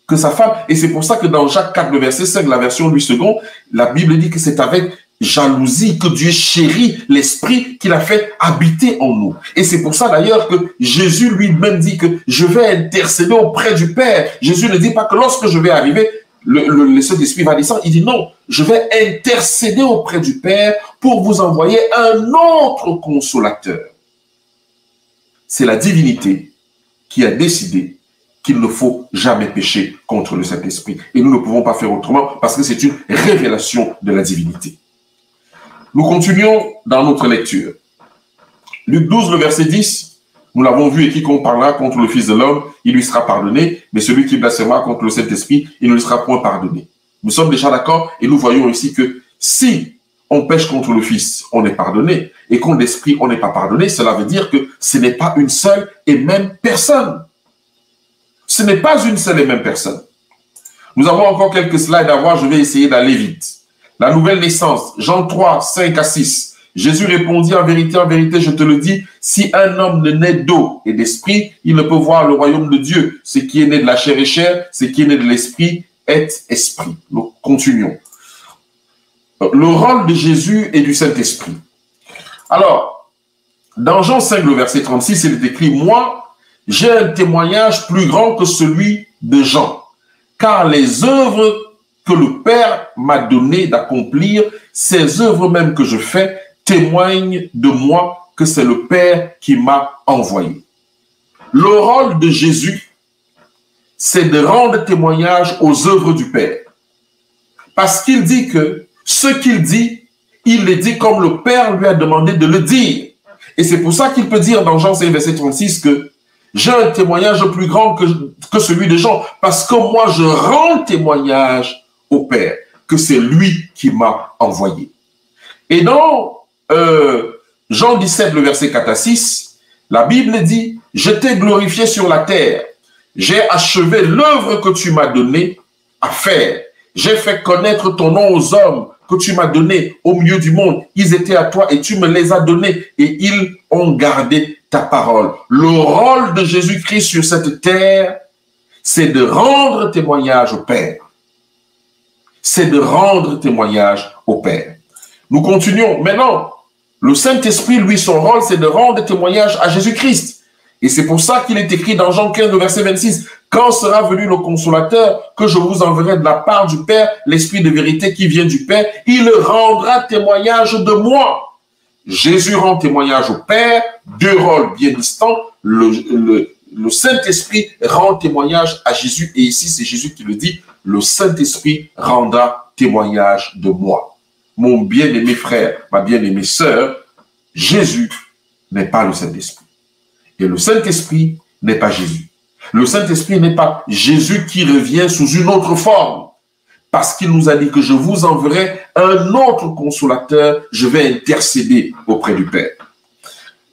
que sa femme? Et c'est pour ça que dans Jacques 4, le verset 5, la version Louis II, la Bible dit que c'est avec jalousie que Dieu chérit l'esprit qu'il a fait habiter en nous. Et c'est pour ça d'ailleurs que Jésus lui-même dit que je vais intercéder auprès du Père. Jésus ne dit pas que lorsque je vais arriver, le Saint-Esprit va descendre. Il dit non, je vais intercéder auprès du Père pour vous envoyer un autre consolateur. C'est la divinité qui a décidé qu'il ne faut jamais pécher contre le Saint-Esprit. Et nous ne pouvons pas faire autrement parce que c'est une révélation de la divinité. Nous continuons dans notre lecture. Luc 12, le verset 10, nous l'avons vu, et quiconque parlera contre le Fils de l'homme, il lui sera pardonné, mais celui qui blasphémera contre le Saint-Esprit, il ne lui sera point pardonné. Nous sommes déjà d'accord et nous voyons ici que si on pêche contre le Fils, on est pardonné, et contre l'Esprit, on n'est pas pardonné, cela veut dire que ce n'est pas une seule et même personne. Ce n'est pas une seule et même personne. Nous avons encore quelques slides à voir, je vais essayer d'aller vite. La nouvelle naissance, Jean 3, 5 à 6. Jésus répondit, en vérité, je te le dis, si un homme ne naît d'eau et d'esprit, il ne peut voir le royaume de Dieu. Ce qui est né de la chair est chair, ce qui est né de l'esprit est esprit. Nous continuons. Le rôle de Jésus et du Saint-Esprit. Alors, dans Jean 5, le verset 36, il est écrit, moi, j'ai un témoignage plus grand que celui de Jean, car les œuvres que le Père m'a donné d'accomplir, ces œuvres même que je fais, témoignent de moi que c'est le Père qui m'a envoyé. Le rôle de Jésus, c'est de rendre témoignage aux œuvres du Père. Parce qu'il dit que ce qu'il dit, il le dit comme le Père lui a demandé de le dire. Et c'est pour ça qu'il peut dire dans Jean 5, verset 36 que j'ai un témoignage plus grand que celui de Jean, parce que moi je rends témoignage au Père, que c'est lui qui m'a envoyé. Et dans Jean 17, le verset 4 à 6, la Bible dit, je t'ai glorifié sur la terre, j'ai achevé l'œuvre que tu m'as donnée à faire, j'ai fait connaître ton nom aux hommes que tu m'as donnés au milieu du monde, ils étaient à toi et tu me les as donnés et ils ont gardé ta parole. Le rôle de Jésus-Christ sur cette terre, c'est de rendre témoignage au Père. C'est de rendre témoignage au Père. Nous continuons. Maintenant, le Saint-Esprit, lui, son rôle, c'est de rendre témoignage à Jésus-Christ. Et c'est pour ça qu'il est écrit dans Jean 15, verset 26, « Quand sera venu le consolateur, que je vous enverrai de la part du Père, l'Esprit de vérité qui vient du Père, il rendra témoignage de moi. » Jésus rend témoignage au Père, deux rôles bien distincts. Le Saint-Esprit rend témoignage à Jésus, et ici c'est Jésus qui le dit, « Le Saint-Esprit rendra témoignage de moi. » Mon bien-aimé frère, ma bien-aimée sœur, Jésus n'est pas le Saint-Esprit. Et le Saint-Esprit n'est pas Jésus. Le Saint-Esprit n'est pas Jésus qui revient sous une autre forme. Parce qu'il nous a dit que je vous enverrai un autre consolateur, je vais intercéder auprès du Père.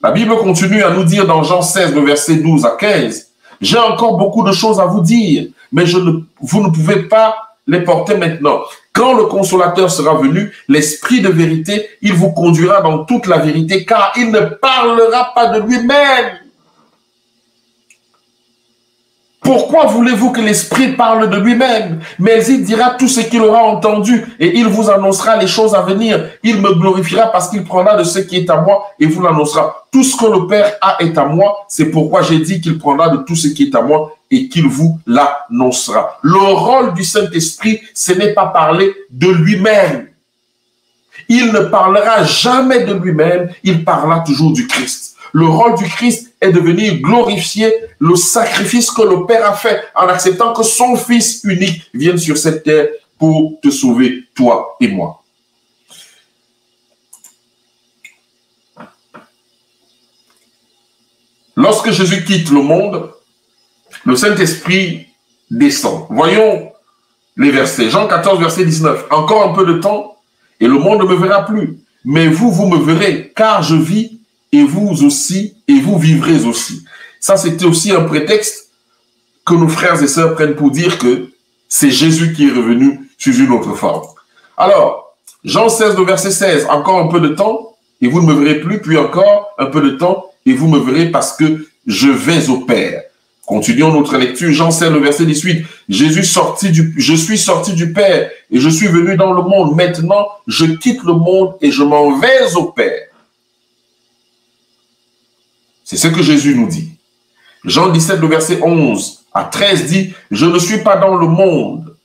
La Bible continue à nous dire dans Jean 16, le verset 12 à 15, « J'ai encore beaucoup de choses à vous dire, mais vous ne pouvez pas les porter maintenant. Quand le consolateur sera venu, l'Esprit de vérité, il vous conduira dans toute la vérité, car il ne parlera pas de lui-même. » Pourquoi voulez-vous que l'Esprit parle de lui-même? Mais il dira tout ce qu'il aura entendu et il vous annoncera les choses à venir. Il me glorifiera parce qu'il prendra de ce qui est à moi et vous l'annoncera. Tout ce que le Père a est à moi. C'est pourquoi j'ai dit qu'il prendra de tout ce qui est à moi et qu'il vous l'annoncera. Le rôle du Saint-Esprit, ce n'est pas parler de lui-même. Il ne parlera jamais de lui-même, il parlera toujours du Christ. Le rôle du Christ est de venir glorifier le sacrifice que le Père a fait en acceptant que son Fils unique vienne sur cette terre pour te sauver, toi et moi. Lorsque Jésus quitte le monde, le Saint-Esprit descend. Voyons les versets. Jean 14, verset 19. « Encore un peu de temps et le monde ne me verra plus. Mais vous, vous me verrez, car je vis et vous aussi, et vous vivrez aussi. » Ça, c'était aussi un prétexte que nos frères et sœurs prennent pour dire que c'est Jésus qui est revenu sous une autre forme. Alors, Jean 16, le verset 16, « Encore un peu de temps, et vous ne me verrez plus, puis encore un peu de temps, et vous me verrez parce que je vais au Père. » Continuons notre lecture, Jean 16, le verset 18. « Je suis sorti du Père, et je suis venu dans le monde. Maintenant, je quitte le monde, et je m'en vais au Père. » C'est ce que Jésus nous dit. Jean 17, le verset 11 à 13 dit, « Je ne suis pas dans le monde,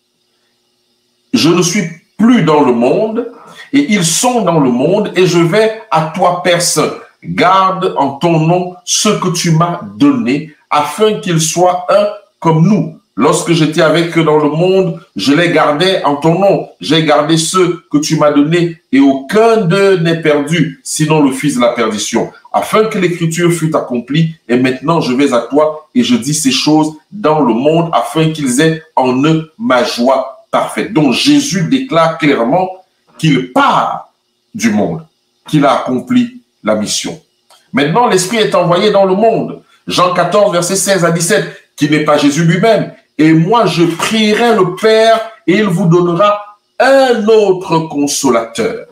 je ne suis plus dans le monde, et ils sont dans le monde, et je vais à toi, Père Saint. Garde en ton nom ce que tu m'as donné, afin qu'ils soient un comme nous. Lorsque j'étais avec eux dans le monde, je les gardais en ton nom. J'ai gardé ceux que tu m'as donnés, et aucun d'eux n'est perdu, sinon le fils de la perdition, afin que l'écriture fût accomplie. Et maintenant je vais à toi, et je dis ces choses dans le monde, afin qu'ils aient en eux ma joie parfaite. Donc Jésus déclare clairement qu'il part du monde, qu'il a accompli la mission. Maintenant, l'Esprit est envoyé dans le monde. Jean 14, versets 16 à 17, qui n'est pas Jésus lui-même. Et moi, je prierai le Père, et il vous donnera un autre consolateur.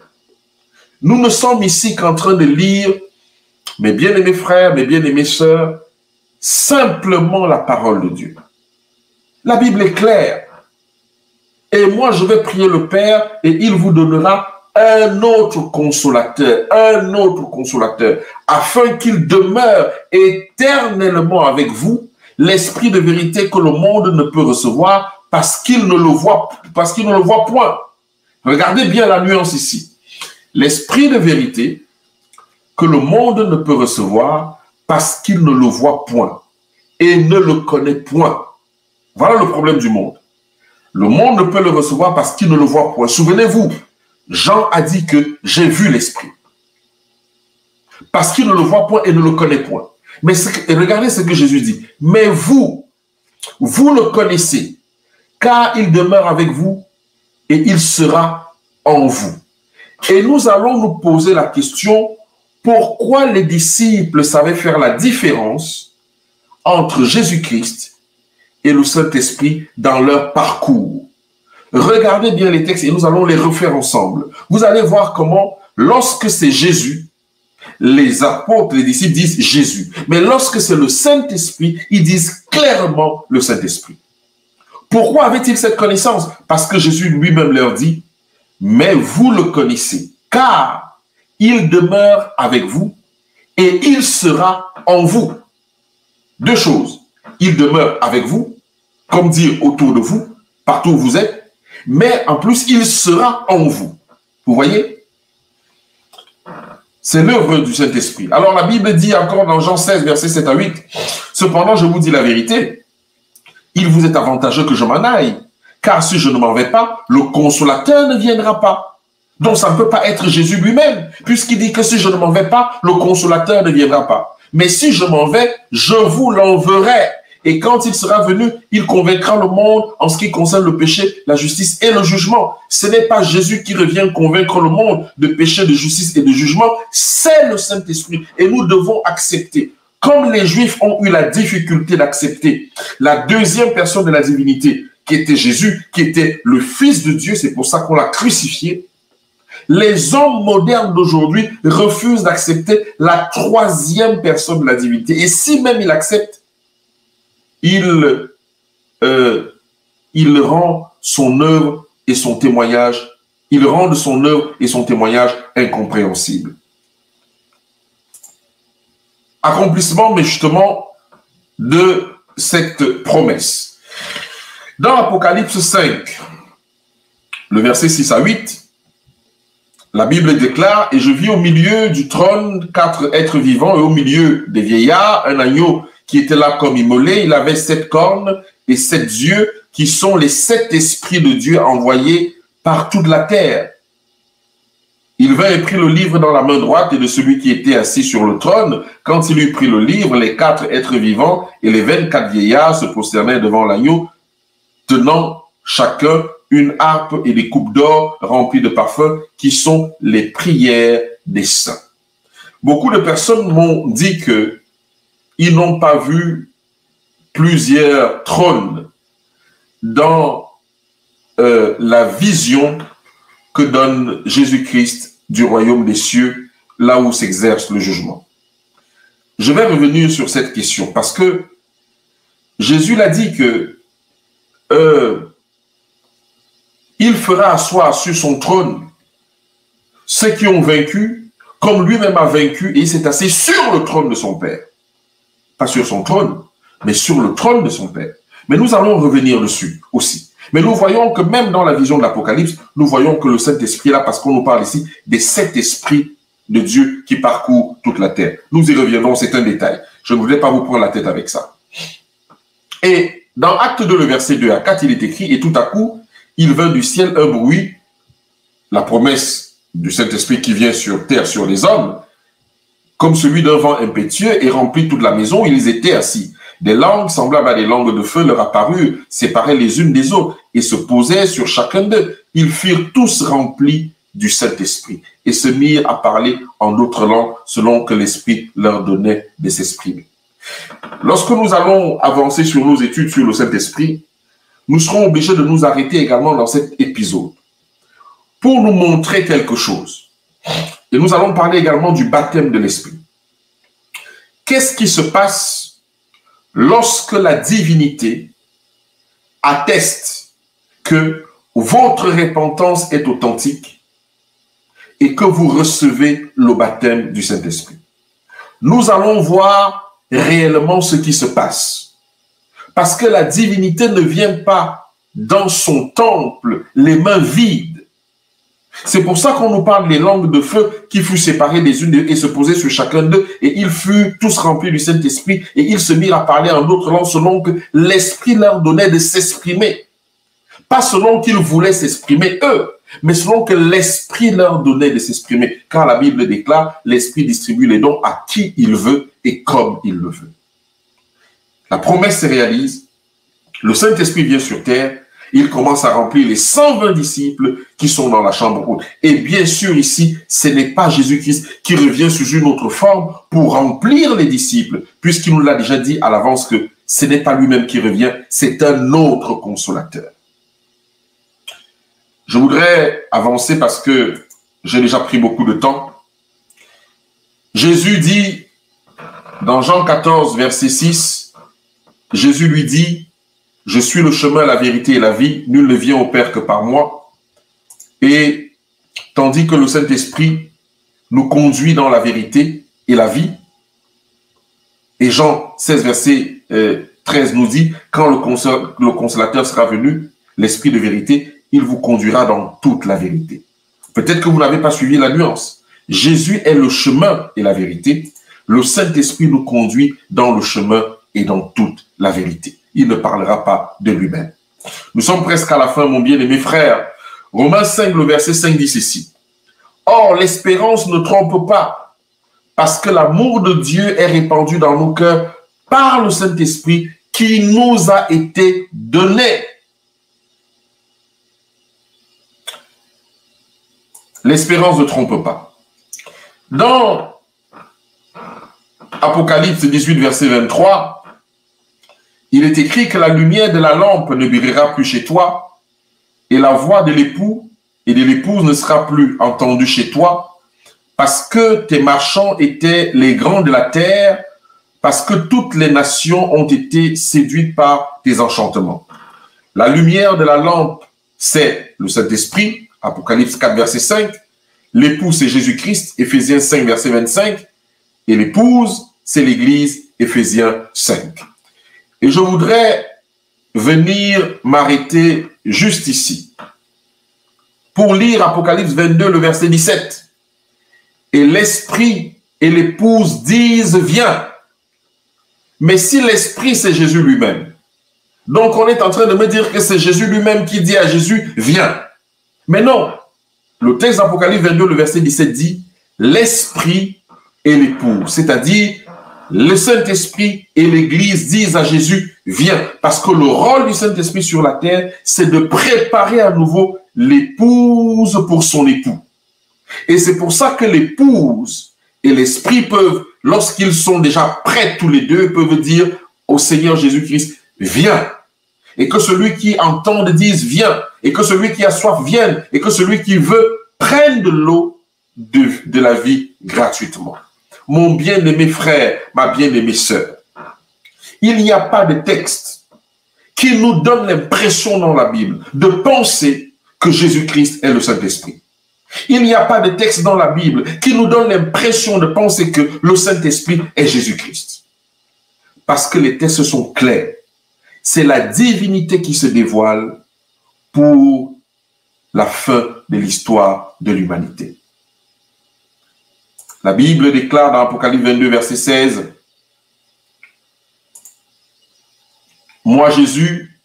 Nous ne sommes ici qu'en train de lire, mes bien-aimés frères, mes bien-aimées sœurs, simplement la parole de Dieu. La Bible est claire. Et moi, je vais prier le Père, et il vous donnera un autre consolateur, afin qu'il demeure éternellement avec vous, l'Esprit de vérité que le monde ne peut recevoir parce qu'il ne le voit point. Regardez bien la nuance ici. L'Esprit de vérité que le monde ne peut recevoir parce qu'il ne le voit point et ne le connaît point. Voilà le problème du monde. Le monde ne peut le recevoir parce qu'il ne le voit point. Souvenez-vous, Jean a dit que j'ai vu l'Esprit. Parce qu'il ne le voit point et ne le connaît point. Mais regardez ce que Jésus dit. Mais vous le connaissez, car il demeure avec vous et il sera en vous. Et nous allons nous poser la question, pourquoi les disciples savaient faire la différence entre Jésus-Christ et le Saint-Esprit dans leur parcours? Regardez bien les textes et nous allons les refaire ensemble. Vous allez voir comment, lorsque c'est Jésus, les apôtres, les disciples disent Jésus. Mais lorsque c'est le Saint-Esprit, ils disent clairement le Saint-Esprit. Pourquoi avait-il cette connaissance? Parce que Jésus lui-même leur dit, mais vous le connaissez, car il demeure avec vous et il sera en vous. Deux choses. Il demeure avec vous, comme dire autour de vous, partout où vous êtes, mais en plus, il sera en vous. Vous voyez? C'est l'œuvre du Saint-Esprit. Alors la Bible dit encore dans Jean 16, versets 7 à 8, « Cependant, je vous dis la vérité, il vous est avantageux que je m'en aille, car si je ne m'en vais pas, le consolateur ne viendra pas. » Donc ça ne peut pas être Jésus lui-même, puisqu'il dit que si je ne m'en vais pas, le consolateur ne viendra pas. Mais si je m'en vais, je vous l'enverrai. Et quand il sera venu, il convaincra le monde en ce qui concerne le péché, la justice et le jugement. Ce n'est pas Jésus qui revient convaincre le monde de péché, de justice et de jugement, c'est le Saint-Esprit. Et nous devons accepter. Comme les Juifs ont eu la difficulté d'accepter la deuxième personne de la divinité, qui était Jésus, qui était le Fils de Dieu, c'est pour ça qu'on l'a crucifié. Les hommes modernes d'aujourd'hui refusent d'accepter la troisième personne de la divinité. Et si même ils acceptent, il rend son œuvre et son témoignage, il rend de son œuvre et son témoignage incompréhensibles. Accomplissement, mais justement, de cette promesse. Dans l'Apocalypse 5, le verset 6 à 8, la Bible déclare « Et je vis au milieu du trône 4 êtres vivants et au milieu des vieillards, un agneau qui était là comme immolé. Il avait 7 cornes et 7 yeux, qui sont les 7 esprits de Dieu envoyés par toute la terre. Il vint et prit le livre dans la main droite et de celui qui était assis sur le trône. Quand il eut pris le livre, les 4 êtres vivants et les 24 vieillards se prosternaient devant l'agneau, tenant chacun une harpe et des coupes d'or remplies de parfums, qui sont les prières des saints. » Beaucoup de personnes m'ont dit que ils n'ont pas vu plusieurs trônes dans la vision que donne Jésus-Christ du royaume des cieux, là où s'exerce le jugement. Je vais revenir sur cette question parce que Jésus l'a dit que il fera asseoir sur son trône ceux qui ont vaincu, comme lui-même a vaincu, et il s'est assis sur le trône de son Père. Pas sur son trône, mais sur le trône de son Père. Mais nous allons revenir dessus aussi. Mais nous voyons que même dans la vision de l'Apocalypse, nous voyons que le Saint-Esprit est là parce qu'on nous parle ici des 7 esprits de Dieu qui parcourent toute la terre. Nous y reviendrons, c'est un détail. Je ne voulais pas vous prendre la tête avec ça. Et dans Acte 2, le verset 2 à 4, il est écrit, et tout à coup, il vint du ciel un bruit, la promesse du Saint-Esprit qui vient sur terre, sur les hommes, comme celui d'un vent impétueux, et remplit toute la maison où ils étaient assis. Des langues semblables à des langues de feu leur apparurent, séparées les unes des autres, et se posaient sur chacun d'eux. Ils furent tous remplis du Saint-Esprit, et se mirent à parler en d'autres langues, selon que l'Esprit leur donnait de s'exprimer. Lorsque nous allons avancer sur nos études sur le Saint-Esprit, nous serons obligés de nous arrêter également dans cet épisode pour nous montrer quelque chose. Et nous allons parler également du baptême de l'Esprit. Qu'est-ce qui se passe lorsque la divinité atteste que votre repentance est authentique et que vous recevez le baptême du Saint-Esprit? Nous allons voir réellement ce qui se passe. Parce que la divinité ne vient pas dans son temple les mains vides. C'est pour ça qu'on nous parle des langues de feu qui furent séparées des unes et se posaient sur chacun d'eux. Et ils furent tous remplis du Saint-Esprit et ils se mirent à parler en d'autres langues selon que l'Esprit leur donnait de s'exprimer. Pas selon qu'ils voulaient s'exprimer eux, mais selon que l'Esprit leur donnait de s'exprimer. Car la Bible déclare, l'Esprit distribue les dons à qui il veut et comme il le veut. La promesse se réalise, le Saint-Esprit vient sur terre, il commence à remplir les 120 disciples qui sont dans la chambre haute. Et bien sûr ici, ce n'est pas Jésus-Christ qui revient sous une autre forme pour remplir les disciples, puisqu'il nous l'a déjà dit à l'avance que ce n'est pas lui-même qui revient, c'est un autre consolateur. Je voudrais avancer parce que j'ai déjà pris beaucoup de temps. Jésus dit, dans Jean 14, verset 6, Jésus lui dit, « Je suis le chemin, la vérité et la vie, nul ne vient au Père que par moi. » Et tandis que le Saint-Esprit nous conduit dans la vérité et la vie, et Jean 16, verset 13 nous dit, « Quand le consolateur sera venu, l'Esprit de vérité, il vous conduira dans toute la vérité. » Peut-être que vous n'avez pas suivi la nuance. Jésus est le chemin et la vérité. Le Saint-Esprit nous conduit dans le chemin et dans toute la vérité. Il ne parlera pas de lui-même. Nous sommes presque à la fin, mon bien-aimé frère. Romains 5, le verset 5 dit ceci. « Or, l'espérance ne trompe pas, parce que l'amour de Dieu est répandu dans nos cœurs par le Saint-Esprit qui nous a été donné. » L'espérance ne trompe pas. Dans Apocalypse 18, verset 23, il est écrit que la lumière de la lampe ne brillera plus chez toi et la voix de l'époux et de l'épouse ne sera plus entendue chez toi parce que tes marchands étaient les grands de la terre, parce que toutes les nations ont été séduites par tes enchantements. La lumière de la lampe, c'est le Saint-Esprit, Apocalypse 4, verset 5. L'époux, c'est Jésus-Christ, Éphésiens 5, verset 25. Et l'épouse, c'est l'Église, Éphésiens 5. Et je voudrais venir m'arrêter juste ici pour lire Apocalypse 22, le verset 17. Et l'Esprit et l'épouse disent, viens. Mais si l'Esprit, c'est Jésus lui-même, donc on est en train de me dire que c'est Jésus lui-même qui dit à Jésus, viens. Mais non, le texte d'Apocalypse 22, le verset 17 dit, l'Esprit et l'épouse, c'est-à-dire le Saint-Esprit et l'Église disent à Jésus, viens. Parce que le rôle du Saint-Esprit sur la terre, c'est de préparer à nouveau l'épouse pour son époux. Et c'est pour ça que l'épouse et l'Esprit peuvent, lorsqu'ils sont déjà prêts tous les deux, peuvent dire au Seigneur Jésus-Christ, viens. Et que celui qui entende dise, viens. Et que celui qui a soif vienne. Et que celui qui veut prenne de l'eau de la vie gratuitement. Mon bien-aimé frère, ma bien-aimée sœur, il n'y a pas de texte qui nous donne l'impression dans la Bible de penser que Jésus-Christ est le Saint-Esprit. Il n'y a pas de texte dans la Bible qui nous donne l'impression de penser que le Saint-Esprit est Jésus-Christ. Parce que les textes sont clairs. C'est la divinité qui se dévoile pour la fin de l'histoire de l'humanité. La Bible déclare dans Apocalypse 22, verset 16, « Moi, Jésus,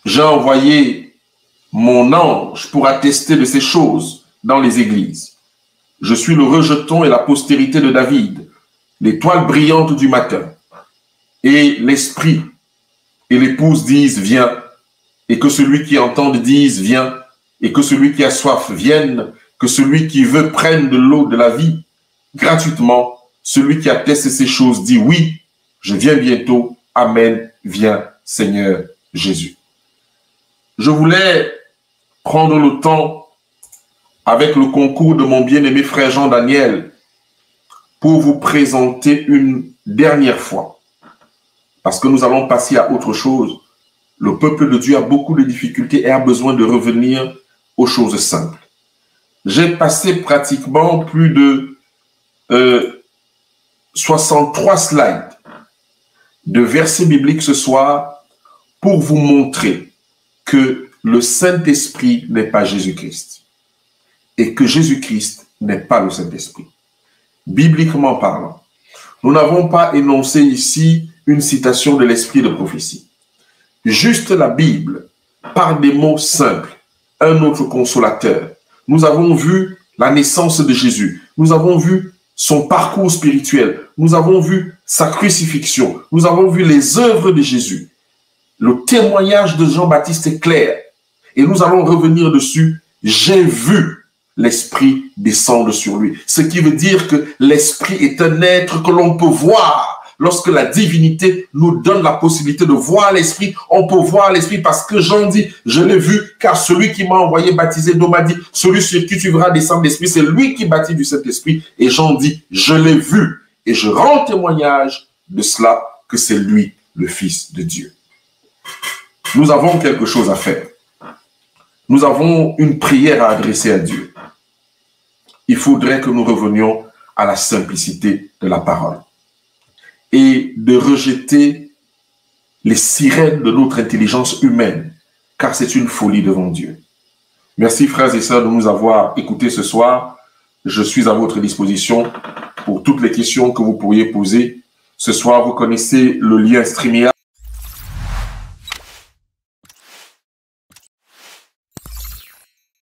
j'ai envoyé mon ange pour attester de ces choses dans les églises. Je suis le rejeton et la postérité de David, l'étoile brillante du matin. Et l'esprit et l'épouse disent, viens. Et que celui qui entend dise, viens. Et que celui qui a soif vienne. Que celui qui veut prenne de l'eau de la vie gratuitement. Celui qui atteste ces choses dit, oui, je viens bientôt. Amen. Viens, Seigneur Jésus. » Je voulais prendre le temps avec le concours de mon bien-aimé frère Jean-Daniel pour vous présenter une dernière fois. Parce que nous allons passer à autre chose. Le peuple de Dieu a beaucoup de difficultés et a besoin de revenir aux choses simples. J'ai passé pratiquement plus de 63 slides de versets bibliques ce soir pour vous montrer que le Saint-Esprit n'est pas Jésus-Christ et que Jésus-Christ n'est pas le Saint-Esprit. Bibliquement parlant, nous n'avons pas énoncé ici une citation de l'esprit de prophétie. Juste la Bible, par des mots simples, un autre consolateur. Nous avons vu la naissance de Jésus. Nous avons vu son parcours spirituel. Nous avons vu sa crucifixion. Nous avons vu les œuvres de Jésus. Le témoignage de Jean-Baptiste est clair. Et nous allons revenir dessus. J'ai vu l'Esprit descendre sur lui. Ce qui veut dire que l'Esprit est un être que l'on peut voir. Lorsque la divinité nous donne la possibilité de voir l'Esprit, on peut voir l'Esprit parce que Jean dit, je l'ai vu, car celui qui m'a envoyé baptiser d'eau m'a dit, celui sur qui tu verras descendre l'Esprit, c'est lui qui baptise du Saint-Esprit. Et Jean dit, je l'ai vu. Et je rends témoignage de cela, que c'est lui, le Fils de Dieu. Nous avons quelque chose à faire. Nous avons une prière à adresser à Dieu. Il faudrait que nous revenions à la simplicité de la parole et de rejeter les sirènes de notre intelligence humaine, car c'est une folie devant Dieu. Merci frères et sœurs de nous avoir écoutés ce soir. Je suis à votre disposition pour toutes les questions que vous pourriez poser. Ce soir, vous connaissez le lien StreamYard.